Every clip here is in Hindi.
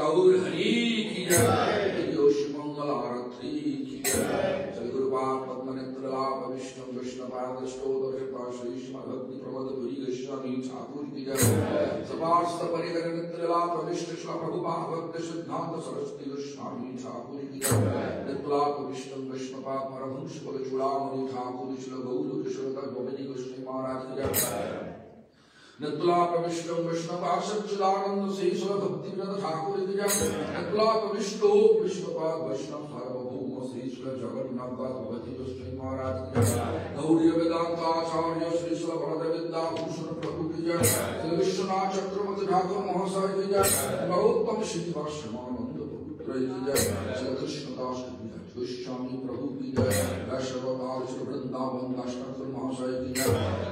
गौर हरि की जय। योशी मंगल आरती की जय। श्री गुरुपाद पद्मनेत्र लाभ विष्णु कृष्णपाद ष्टोदर्शता श्री श्रीमद्भक्ति प्रमोद पुरी गोस्वामी ठाकुर की जय। सपार्श्व परिकर नेत्र लाभ विष्णु श्री प्रभुपाद भक्त सिद्धांत सरस्वती गोस्वामी ठाकुर की जय। नेत्रलाभ विष्णु कृष्णपाद परमहंस कुल चूड़ामणि ठाकुर श्री गौर किशोर गोविंद गोस्वामी महाराज की जय। नेत्रलाभ विष्णु कृष्णपाद सच्चिदानंद शेषव भक्ति विनोद ठाकुर की जय। नेत्रलाभ विष्णु कृष्णपाद वैष्णव सार्वभौम श्री जगन्नाथ भगवती गोस्वामी महाराज की जय। गौरी वेदांत आचार्य श्री श्री भरत विद्याभूषण प्रभु की जय। श्री विश्वनाथ चक्रवर्ती ठाकुर महाशय की जय। नरोत्तम श्रीनिवास श्यामानंद पुत्र की जय। श्री कृष्णदास गोस्वामी प्रभु की जय। वैष्णवदास श्री वृंदावन दास ठाकुर महाशय की जय।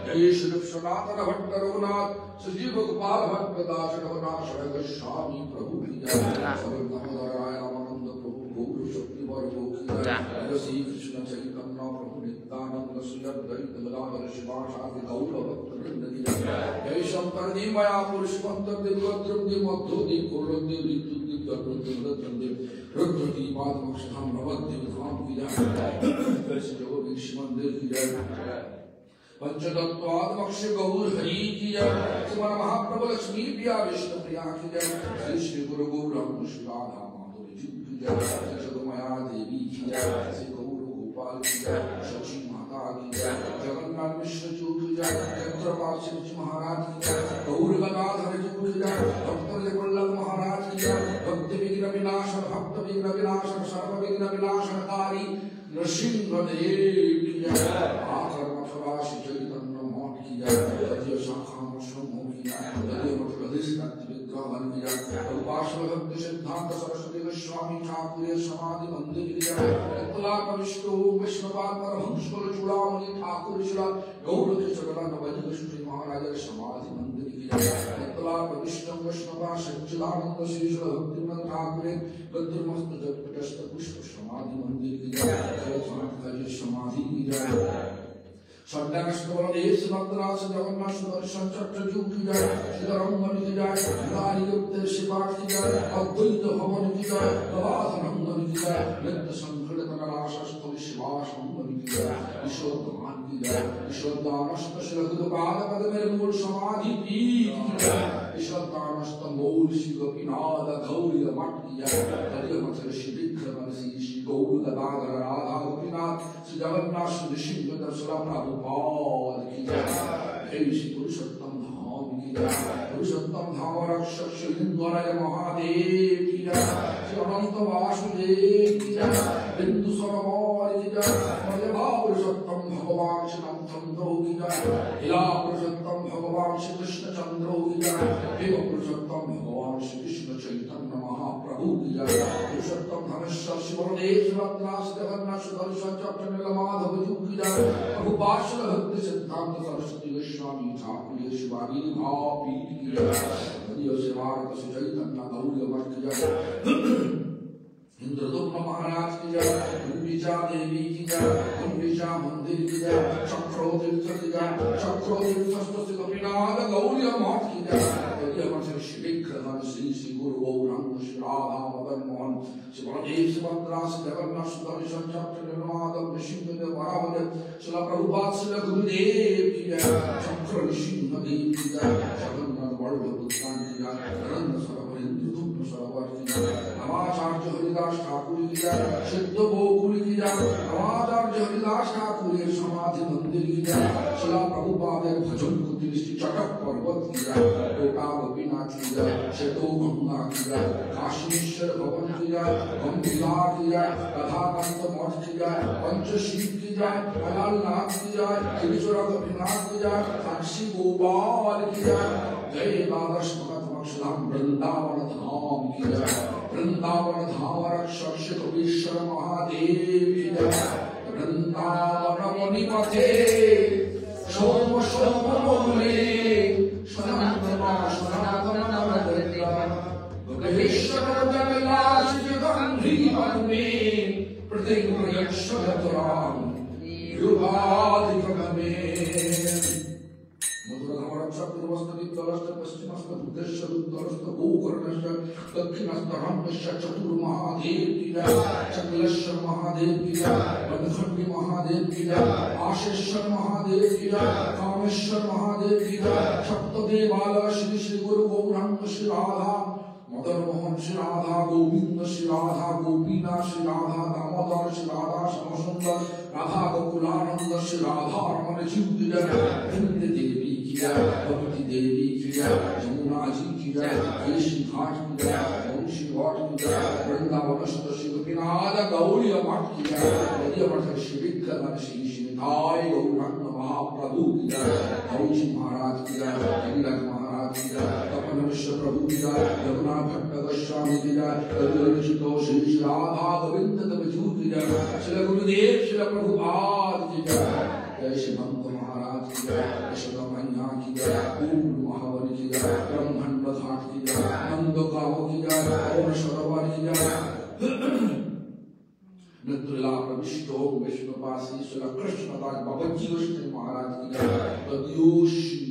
जय श्री सनातन भट्ट रघुनाथ श्री जीव गोपाल भट्ट दास रघुनाथ गोस्वामी प्रभु की जय। दामोदर रामानंद प्रभु गौर शक्ति वर्गो की जय। श्री कृष्ण चैतन्य प्रभु नित्यानंद श्री अद्वैत गदाधर शिवासादि गौर भक्त वृंद की जय। जय शंकर जी माया पुरुष मंत्र दिव्य मध्य दिव्य ऋतु रुद्र की पाद मोक्षधाम नवद्वीप धाम की जय। श्री मंदिर की जय। पंचतत्वाद मोक्ष गौर हरि की जय। श्रीमन महाप्रभु लक्ष्मी प्रिया विष्णु प्रिया की जय। श्री श्री गुरु गौरांग श्री राधा माधुरी जी की जय। जगमया देवी की जय। श्री गौर गोपाल की जय। शची माता की जय। जगन्नाथ मिश्र जी की जय। चंद्रपाल शिव जी महाराज की जय। गौर गदाधर जी की जय। भक्त वल्लभ महाराज की जय। भक्ति विघ्न विनाशन भक्त विघ्न विनाशन सर्व विघ्न विनाशनकारी नृसिंह देव की जय। आकर मठवासी चैतन्य मठ की जय। तदीय शाखा मठों की जय। तदीय मठ अधिष्ठात्री विग्रह की जय। उपासक भक्त सिद्धांत सरस्वती गोस्वामी ठाकुर समाधि मंदिर की जय। नेत्रलाभ विष्णु विष्णुपाद परमहंस कुल चूड़ामणि ठाकुर श्री गौर किशोर गोविंद गोस्वामी महाराज समाधि मंदिर की जय। नेत्रलाभ विष्णु विष्णुपाद सच्चिदानंद श्री भक्ति विनोद ठाकुर गद्रमस्त जगतस्त पुष्प समाधि मंदिर की जय। समाधि की जय। षड्डनष्टवरदेश भद्रास जगन्नाथ सुदर्शन चक्रजू की जय। श्रीधरंगन की जय। नारीयुक्त शिवाट की जय। अद्वैत भवन की जय। नवाधनंगन की जय। नित्य संघटित नराशस्त शिवाशंगन की जय। ईश्वरदान की जय। ईश्वरदानस्त श्रीगोपाल पद मेरे मूल समाधि पीठ की जय। ईश्वरदानस्त मूल श्री गोपीनाथ गौरी मठ की जय। हरि मथ श्री विक्रम श्री गौर गदाधर राधा गोपीनाथ श्री जगन्नाथ श्री ऋषि प्रभुपाद की जय। जय श्री पुरुषोत्तम धाम की जय। पुरुषोत्तम धाम रक्षक श्री हिंदुराय महादेव की जय। श्री अनंत वासुदेव की जय। बिंदु सरोवर की जय। मलया पुरुषोत्तम भगवान श्री रामचंद्र की जय। इला पुरुषोत्तम भगवान श्री कृष्ण चंद्र की जय। देव पुरुषोत्तम भगवान श्री कृष्ण चैतन्य महाप्रभु की जय। पुरुषोत्तम धनेश्वर शिव बलदेव भद्रास जगन्नाथ सुदर्शन चक्र नीलमाधव जी की जय। प्रभुपाद भक्ति सिद्धांत सरस्वती गोस्वामी ठाकुर शिवाजी भाव पीठ की जय। शिवार्थ श्री चैतन्य गौर मठ की जय। इंद्रदुम्न महाराज की जय। गुंडिचा देवी की जय। गुंडिचा मंदिर की जय। चक्रोतीर्थ की जय। चक्रोतीर्थ श्री गोपीनाथ गौरी मठ की जय। श्री विग्रह श्री श्री गुरु गौरांग श्री राधा मदन मोहन श्री बलदेव श्री भद्रास जगन्नाथ सुदर्शन चक्र निर्मादव नृसिंह वरावद श्री प्रभुपाद श्री गुरुदेव की जय। चक्र नृसिंह देव की जय। जगन्नाथ बल्लभ पुत्रान की जय। आनंद सरोवर इंद्रदुम्न सरोवर की जय। नवाचार्य हरिदास ठाकुर की जय। सिद्ध गोकुल की जय। नवाचार्य हरिदास ठाकुर समाधि मंदिर की जय। शिला प्रभुपाद भजन कुटीर श्री चटक पर्वत की जय। कोटा गोपीनाथ की जय। शेतो गंगा की जय। काशीश्वर भवन की जय। गंभीरा की जय। राधाकांत मठ की जय। पंचशील की जय। अलालनाथ की जय। गिरीश्वर गोपीनाथ की जय। साक्षी गोपाल की जय। जय द्वादश मोक्षधाम वृंदावन धाम की जय। वृंदावन धाम रक्षक श्री कपीश्वर महादेव की जय। वृंदावन मुनिपथे सोम सोम बोले सनातन सनातन गोपेश्वर जगन्नाथ गंधी वने प्रतिग्रहश्वरतराम युगाधिकमे मधुरधाम रक्षक पूर्वस्थित दलस्त पश्चिम पूर्वास्त बुद्धश्च उत्तरस्त गोकर्णश्च दक्षिणस्त रम्यश्च चतुर्महादेव की जय, चंद्रेश्वर महादेव की जय, वनखंडी महादेव की जय, आशेश्वर महादेव की जय, कामेश्वर महादेव की जय, सप्तदेवालय श्री श्री गुरु गौरांग श्री राधा मदन मोहन श्री राधा गोविंद श्री राधा गोपीनाथ श्री राधा दामोदर श्री राधा श्यामसुंदर राधा गोकुलानंद श्री राधा रमण जीव की जय, वृंद देवी की जय, भक्ति देवी की जय, जमुना जी की जय, केशी घाट की जय, वंशी घाट की जय, वृंदावनस्थ श्री गोपीनाथ गौरी मठ की जय, गौरी मठ श्री विक्रमण श्री श्रीनिधाय गौरांग महाप्रभु की जय, गौरी महाराज की जय, गिरिराज महाराज की जय, कपन विश्व प्रभु की जय, यमुना भट्ट गोस्वामी की जय, कविरचितो श्री राधा गोविंद कविजू की जय, श्री गुरुदेव श्री प्रभुपाद की जय, जय श्री नंद महाराज की जय, यशोदा मैया की जय, पूर्ण महाबली की जय, ब्रह्मांड घाट की जय, नंद गांव की जय, ओम सरोवर की जय, नृत्यला प्रविष्टो विष्णुपासी श्री कृष्णदास बाबाजी गोस्वामी महाराज की जय, प्रद्योषी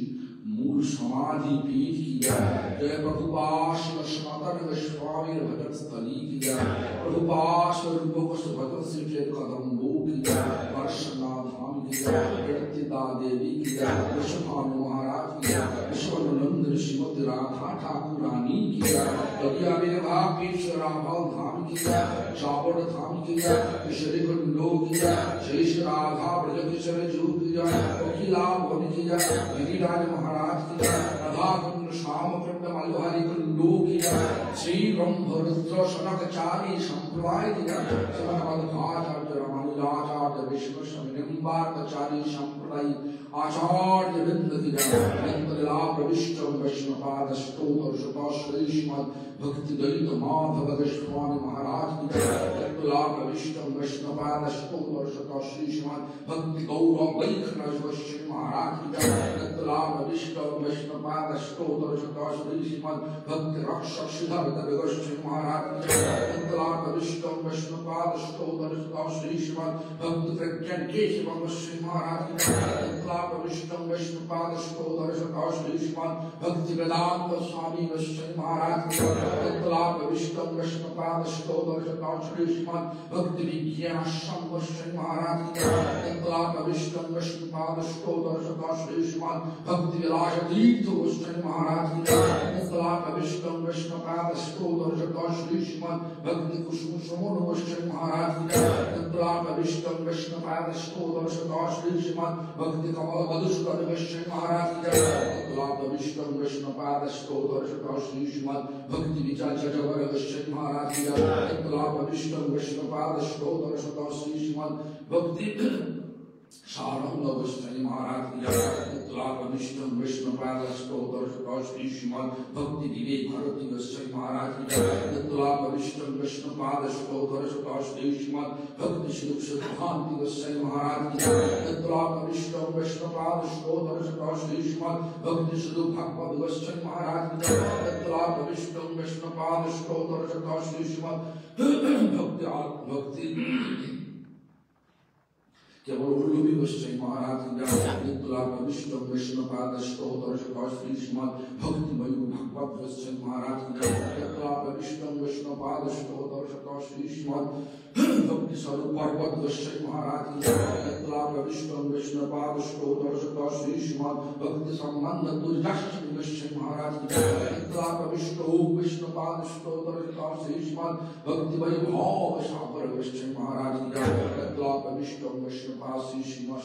मूल समाधि पीठ की जय, जय प्रभुपाश सनातन गोस्वामी भजन स्थली की जय, प्रभुपाश रूप भजन श्री कदम्बो की जय, वर्षनाथ धाम की जय, प्रत्यदा देवी की जय, विश्वभानु महाराज की जय, विश्वनंदन श्रीमती राधा ठाकुर रानी की जय, कविया विरभा पीठ रामल धाम की जय, चावड़ धाम की जय, श्री कुंडो की जय, शेष राधा ब्रज किशोर जू की जय, कोकिला भवन की जय, गिरिराज महाराज की जय, राधा कुंड श्याम कुंड मल्हारी कुंडो की जय, श्री ब्रह्म रुद्र शनकचारी संप्रदाय की जय, श्रीमद्भागवताचार्य रामानुजाचार्य विष्णु निम्बार्कचारी संप्रदाय आचार्य वृंद की जय, नंदला प्रविष्ट वैष्णवपाद स्तोत्र शतश्री श्रीमद् भक्ति दलित माधव गोस्वामी महाराज की जय, नंदला प्रविष्ट वैष्णवपाद स्तोत्र शतश्री श्रीमद् भक्ति गौरव वैष्णव गोस्वामी महाराज की जय, नंदला प्रविष्ट वैष्णवपाद स्तोत्र शतश्री श्रीमद् भक्ति रक्षक श्रीधर गोस्वामी महाराज की जय, नंदला प्रविष्ट वैष्णवपाद स्तोत्र शतश्री श्रीमद् भक्ति प्रज्ञान केशव गोस्वामी महाराज की जय, नंदला प्रविष्ट वैष्णवपाद स्तोत्र शतश्री श्रीमद् भक्ति वेदांत स्वामी गोस्वामी महाराज की जय, नंदला प्रविष्ट वैष्णवपाद स्तोत्र शतश्री श्रीमद् भक्ति विज्ञान गोस्वामी महाराज की जय, नंदला प्रविष्ट वैष्णवपाद स्तोत्र शतश्री श्रीमद् भक्ति विलास तीर्थ गोस्वामी महाराज की जय, नंदला प्रविष्ट वैष्णवपाद स्तोत्र शतश्री श्रीमद् भक्ति कुसुम सुमन गोस्वामी महाराज की जय, नंदला प्रविष्ट वैष्णवपाद स्तोत्र शतश्री श्रीमद् भक्ति कमल मधुसूदन गोस्वामी महाराज की जय, नंदला प्रविष्ट वैष्णवपाद स्तोत्र शतश्री श्रीमद् भक्ति विचार जगवर गोस्वामी महाराज की जय, नंदला प्रविष्ट वैष्णवपाद स्तोत्र शतश्री श्रीमद् भक्ति सारंग गोस्वामी महाराज की जय, नंदला प्रविष्ट वैष्णवपाद स्तोत्र शतश्री श्रीमद् भक्ति विवेक भारती गोस्वामी महाराज की जय, नंदला प्रविष्ट वैष्णवपाद स्तोत्र शतश्री श्रीमद् भक्ति श्री सिद्धांत गोस्वामी महाराज की जय, नंदला प्रविष्ट वैष्णवपाद स्तोत्र शतश्री श्रीमद् भक्ति श्री भागवत गोस्वामी महाराज की जय, नंदला प्रविष्ट वैष्णवपाद स्तोत्र शतश्री श्रीमद् भक्ति केवल उल्लूबी गोस्वामी महाराज की जय, नंदला प्रविष्ट वैष्णवपाद स्तोत्र शतश्री श्रीमद् भक्ति मयूर भागवत गोस्वामी महाराज की जय, नंदला प्रविष्ट वैष्णवपाद स्तोत्र शतश्री श्रीमद् भक्ति स्वरूप पर्वत गोस्वामी महाराज की जय, नंदला प्रविष्ट वैष्णवपाद स्तोत्र शतश्री श्रीमद् भक्ति संबंध तुलजाष्टमी गोस्वामी महाराज की जय, नंदला प्रविष्ट वैष्णवपाद स्तोत्र शतश्री श्रीमद् भक्ति वैभव सागर गोस्वामी महाराज की जय, नंदला प्रविष्ट वैष्णवपाद श्री श्रीमद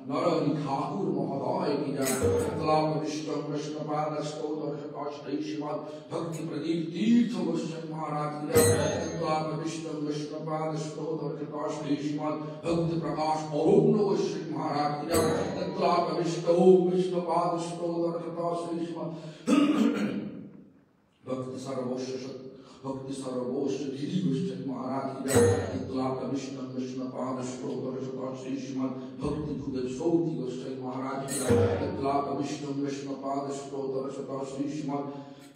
नरहरि ठाकुर महोदय की जय, नंदला प्रविष्ट वैष्णवपाद स्तोत्र शतश्री श्रीमद् भक्ति प्रदीप तीर्थ गोस्वामी महाराज की जय, नंदला प्रविष्ट वैष्णवपाद स्तोत्र शतश्री श्रीमद् भक्ति प्रकाश अरुण गोस्वामी महाराज की जय, नंदला प्रविष्ट वैष्णवपाद स्तोत्र शतश्री श्रीमद् भक्ति सर्वोच्च गिरि गोस्वामी महाराज की जय, नंदला प्रविष्ट वैष्णवपाद स्तोत्र शतश्री श्रीमद् भक्ति भूदेशोति गोस्वामी महाराज की जय, नंदला प्रविष्ट वैष्णवपाद स्तोत्र शतश्री श्रीमद्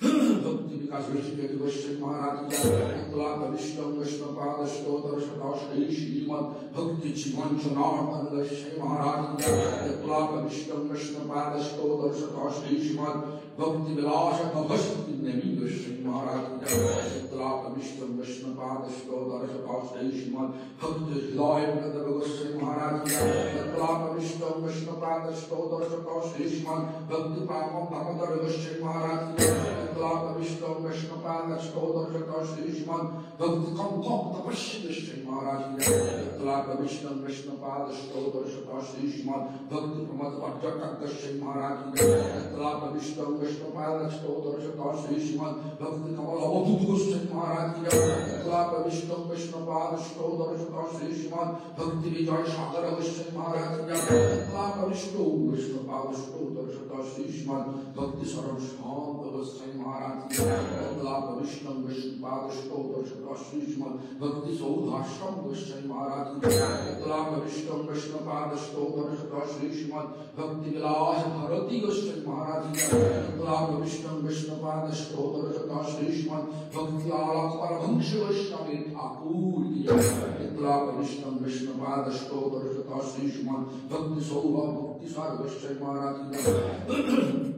भक्ति विकास गोस्वामी महाराज की जय, नंदला प्रविष्ट विष्णु पाद स्तोत्र शताश्री श्रीमद भक्ति जीवन जनार्दन गोस्वामी महाराज की जय। यत्लाप विष्णु विष्णु पाद स्तोत्र शताश्री श्रीमद भक्ति विलास भस्ति नमी गोस्वामी महाराज की जय। यत्लाप विष्णु विष्णु पाद स्तोत्र शताश्री श्रीमद भक्ति हृदय प्रदर गोस्वामी महाराज की जय। यत्लाप विष्णु विष्णु पाद स्तोत्र शताश्री श्रीमद भक्ति पामम दामोदर गोस्वामी महाराज की जय। यत्लाप विष्णु विष्णु पाद स्तोत्र शताश्री श्रीमद भक्ति कंकम तपस्वी गोस्वामी महाराज की जय। यत्लाप विष्णु विष्णु पाद स्तोत्र शताश्री श्रीमद भक्ति प्रमद भट्टक गोस्वामी महाराज की जय। यत्लाप विष्णु विष्णु पाद स्तोत्र शताश्री श्रीमद भक्ति कमल अवधूत गोस्वामी महाराज की जय। यत्लाप विष्णु विष्णु पाद स्तोत्र शताश्री श्रीमद भक्ति विजय सागर गोस्वामी महाराज की जय। यत्लाप विष्णु विष्णु पाद स्तोत्र शताश्री श्रीमद भक्ति शरण शांत गोस्वामी महाराज की जय। यत्लाप विष्णु विष्णु पाद स्तोत्र शताश्री श्रीमद भक्ति सौधाश्रम गोस्वामी महाराज की जय। यत्लाप विष्णु विष्णु पाद स्तोत्र शताश्री श्रीमद भक्ति विलास भारती गोस्वामी महाराज की जय। यत्लाप विष्णु विष्णु पाद स्तोत्र शताश्री श्रीमद भक्ति आलाप परमहंस गोस्वामी ठाकुर की जय। यत्लाप विष्णु विष्णु पाद स्तोत्र शताश्री श्रीमद भक्ति सौभाग्य भक्ति सार गोस्वामी महाराज की जय।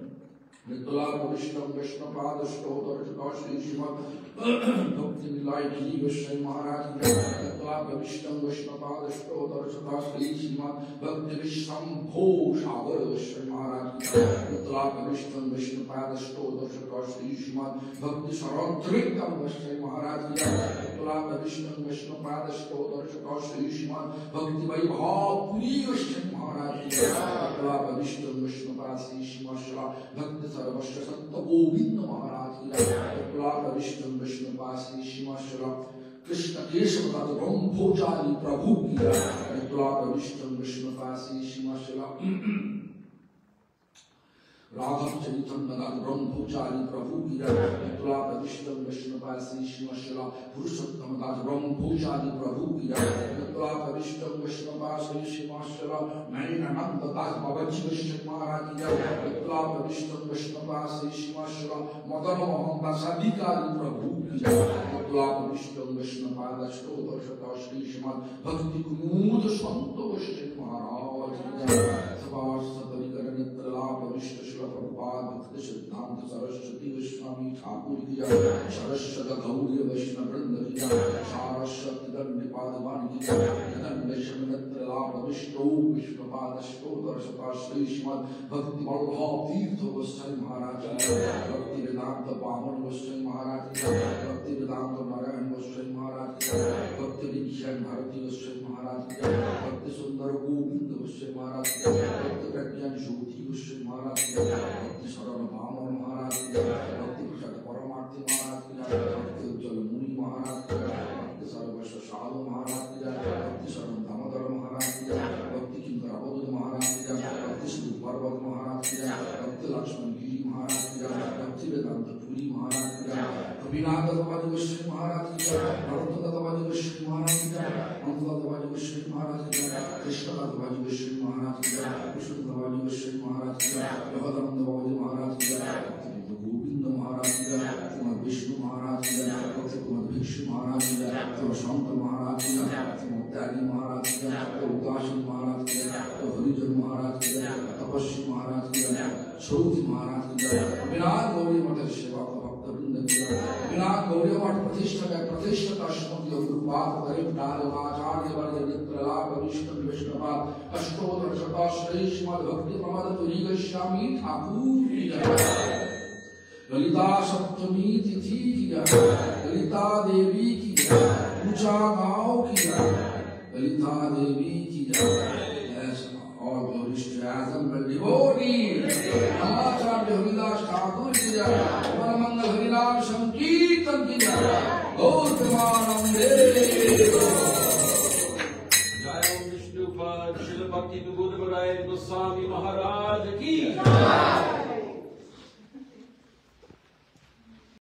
यत्लाप विष्णु विष्णु पाद स्तोत्र शताश्री श्रीमद भक्ति विलायकी गोस्वामी महाराज की जय। यत्लाप विष्णु विष्णु पाद स्तोत्र शताश्री श्रीमद भक्ति विश्वंभो सागर गोस्वामी महाराज की जय। यत्लाप विष्णु विष्णु पाद स्तोत्र शताश्री श्रीमद भक्ति सरंत्रिकम गोस्वामी महाराज की जय। यत्लाप विष्णु विष्णु पाद स्तोत्र शताश्री श्रीमद भक्ति वैभवपुरी गोस्वामी महाराज की जय। यत्लाप विष्णु विष्णु पाद श्रीमद भक्ति सर्वस्व सत्य गोविंद महाराज की जय। यत्लाप विष्णु विष्णु पाद श्रीमद कृष्ण केशव दास ब्रह्मचारी प्रभु की जय। यत्लाप विष्णु विष्णु पाद श्रीमद राघव चरितम ब्रह्मचारी प्रभु की जय। यत्लाप विष्णु विष्णु पाद श्रीमद पुरुषोत्तम दास ब्रह्मचारी प्रभु की जय। यत्लाप विष्णु विष्णु पाद श्रीमद नैनानंद दास बाबाजी गोस्वामी महाराज की जय। यत्लाप विष्णु विष्णु पाद श्रीमद मदन मोहन दास अधिकारी प्रभु की जय। यत्लाप विष्णु विष्णु पाद स्तोत्र शताश्री श्रीमद भक्ति कुमुद संत गोस्वामी महाराज की जय। यत्लाप विष्णु शिल प्रभुपाद भक्ति सिद्धांत सरस्वती गोस्वामी ठाकुर की जय। सरस्वत गौरी वैष्णव वृंद की जय। सारस्वती दंडपादवान की जय। यत्लाप विष्णु विष्णुपाद स्तोत्र शताश्री श्रीमद भक्ति वल्लभ तीर्थ गोस्वामी महाराज की जय। भक्ति वेदांत पावन गोस्वामी महाराज की जय। भक्ति वेदांत नारायण गोस्वामी महाराज की जय। भक्ति विख्यान भारती गोस्वामी महाराज की जय। भक्ति सुंदर गोविंद गोस्वामी महाराज की जय। भक्ति प्रज्ञान ज्योति गोस्वामी महाराज की जय। भक्ति शरण भामन महाराज की जय। भक्ति प्रसाद परमार्थी महाराज की जय। भक्ति उज्जवल मुनि महाराज की जय। भक्ति सर्वस्व साधु महाराज की जय। भक्ति शरण दामोदर महाराज की जय। भक्ति किंकर अवधूत महाराज की जय। भक्ति श्री पर्वत महाराज की जय। भक्ति लक्ष्मण गिरी महाराज की जय। भक्ति वेदांत पुरी महाराज की जय। कविनाथ दत्तवादी गोस्वामी महाराज की जय। नरोत्तम दत्तवादी गोस्वामी महाराज की जय। अनंत दत्तवादी गोस्वामी महाराज की जय। कृष्ण दत्तवादी गोस्वामी महाराज की जय। कृष्ण दत्तवादी गोस्वामी महाराज की जय। योगानंद दत्तवादी महाराज की जय। गोविंद महाराज की जय। कुमार विष्णु महाराज की जय। कुमार भिक्षु महाराज की जय। शंकर महाराज की जय। त्यागी महाराज की जय। उदासीन महाराज की जय। हरिजन महाराज की जय। तपस्वी महाराज की जय। चौथी महाराज की जय। विनायक गौरी मठ सेवा भक्त वृंद की जय। विनायक गौरी मठ प्रतिष्ठा प्रतिष्ठित श्रीमद गुरुपाद आचार्य वर्ग यत्लाप विष्णु विष्णुपाद अष्टोत्तर शताश्री श्रीमद भक्ति प्रमद पुरी गोस्वामी ठाकुर की जय। ललिता सप्तमी तिथि की जय। ललिता देवी की जय। ऊंचा गांव की जय। ललिता देवी की जय। और वरिष्ठ आजम बल्लिवो